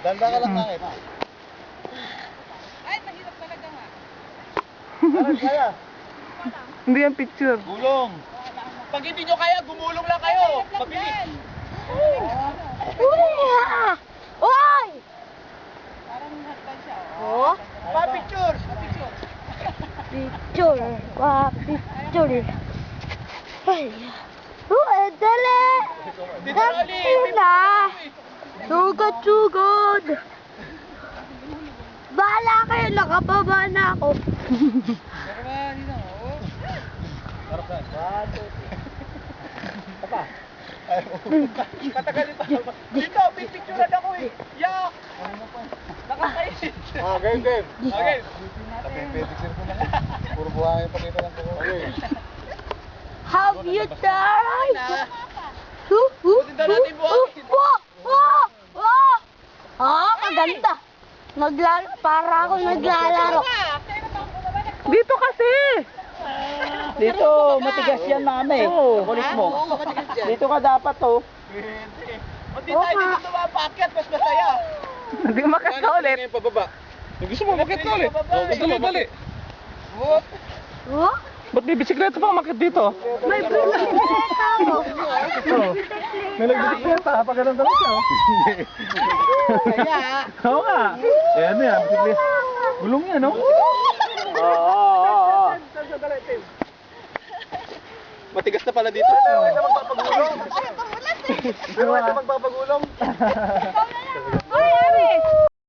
Ganda ka lang nakit. Ay, mahirap talaga nga. Kaya. Hindi yan picture. Gulong. Pag hindi nyo kaya, gumulong lang kayo. Mabilis. Oy! Parang hagdan siya. Oh? Pa-picture. Picture. Picture. Ay. Dali! Dito Ali. Dali na! Sugod! Bahala kayo, nakababa na ako. Pero ba, dito, oh. Harap saan? 1, 2, 3. Apa? Katagalin pa. Dito, pipicturean ako eh. Yak! Nakakait. Game. Okay. Pipicture ko na. Puro buhangin pa dito lang ko. Okay. Have you tried? Tingnan natin buhangin. Maganda. Para ako naglalaro. Dito kasi. Dito, matigas yan, mami. Kulit mo. Dito ka dapat, oh. Hindi tayo dito tumapakyat, mas masaya. Hindi umakas ka ulit. Ngayon pababa. Gusto mo umakyat ka ulit? Gusto mo balik? Oh? Ba't may bisikleta pa umakit dito? May bisikleta ako. May nagbisikleta, pa ganun daw siya. Kaya. Oo nga. Ayan yan, bisikleta. Gulong yan, no? Oo. Matigas na pala dito. Wala na magpapagulong. Wala na magpapagulong. Hoy, Aris!